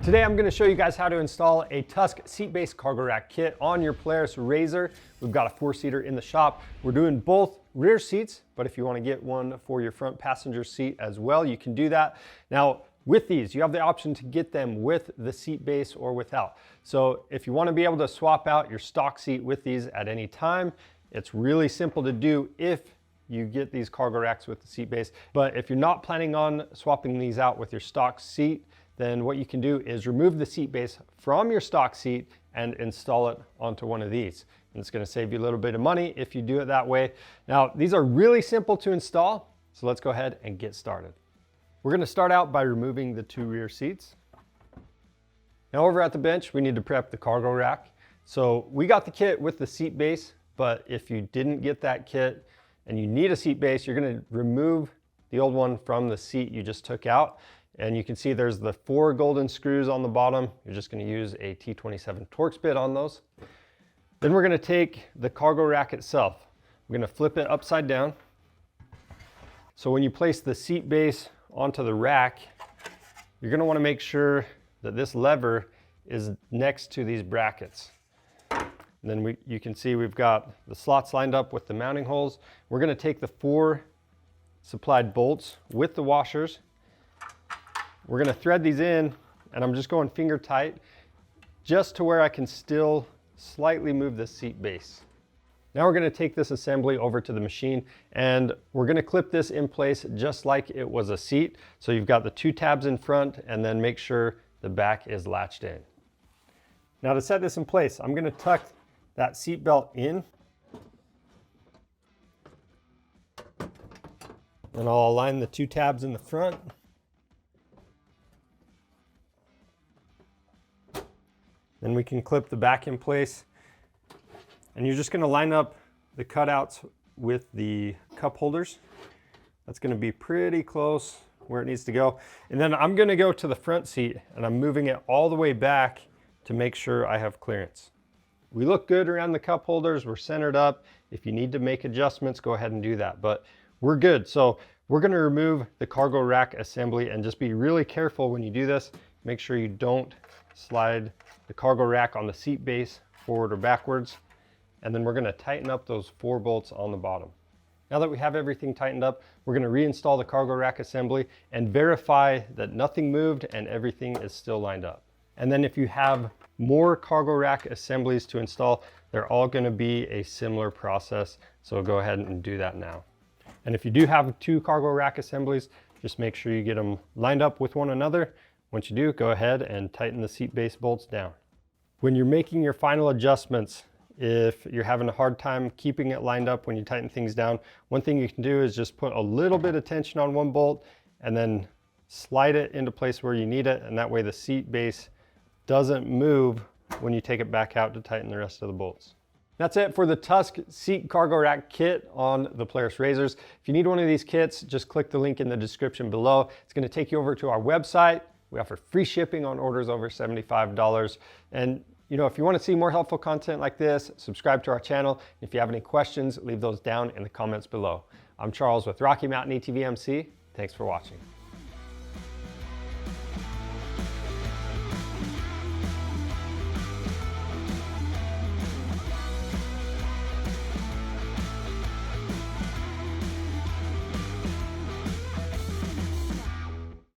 Today I'm going to show you guys how to install a Tusk seat-based cargo rack kit on your Polaris RZR. We've got a 4-seater in the shop. We're doing both rear seats, but if you want to get one for your front passenger seat as well, you can do that. Now, with these, you have the option to get them with the seat base or without. So if you want to be able to swap out your stock seat with these at any time, it's really simple to do if you get these cargo racks with the seat base. But if you're not planning on swapping these out with your stock seat, then what you can do is remove the seat base from your stock seat and install it onto one of these. And it's going to save you a little bit of money if you do it that way. Now, these are really simple to install, so let's go ahead and get started. We're going to start out by removing the 2 rear seats. Now over at the bench, we need to prep the cargo rack. So we got the kit with the seat base, but if you didn't get that kit and you need a seat base, you're going to remove the old one from the seat you just took out. And you can see there's the 4 golden screws on the bottom. You're just going to use a T27 Torx bit on those. Then we're going to take the cargo rack itself. We're going to flip it upside down. So when you place the seat base onto the rack, you're going to want to make sure that this lever is next to these brackets. And then you can see we've got the slots lined up with the mounting holes. We're going to take the 4 supplied bolts with the washers. We're going to thread these in, and I'm just going finger tight just to where I can still slightly move the seat base. Now we're going to take this assembly over to the machine, and we're going to clip this in place just like it was a seat. So you've got the 2 tabs in front, and then make sure the back is latched in. Now to set this in place, I'm going to tuck that seat belt in, and I'll align the 2 tabs in the front. Then we can clip the back in place, and you're just going to line up the cutouts with the cup holders. That's going to be pretty close where it needs to go. And then I'm going to go to the front seat, and I'm moving it all the way back to make sure I have clearance. We look good around the cup holders. We're centered up. If you need to make adjustments, go ahead and do that, but we're good. So we're going to remove the cargo rack assembly, and just be really careful when you do this. Make sure you don't slide the cargo rack on the seat base forward or backwards. And then we're going to tighten up those 4 bolts on the bottom. Now that we have everything tightened up, we're going to reinstall the cargo rack assembly and verify that nothing moved and everything is still lined up. And then if you have more cargo rack assemblies to install, they're all going to be a similar process. So go ahead and do that now. And if you do have 2 cargo rack assemblies, just make sure you get them lined up with one another. Once you do, go ahead and tighten the seat base bolts down. When you're making your final adjustments, if you're having a hard time keeping it lined up when you tighten things down, one thing you can do is just put a little bit of tension on one bolt and then slide it into place where you need it, and that way the seat base doesn't move when you take it back out to tighten the rest of the bolts. That's it for the Tusk seat cargo rack kit on the Polaris RZRs. If you need one of these kits, just click the link in the description below. It's going to take you over to our website. We offer free shipping on orders over $75. And if you want to see more helpful content like this, subscribe to our channel. If you have any questions, leave those down in the comments below. I'm Charles with Rocky Mountain ATV MC. Thanks for watching.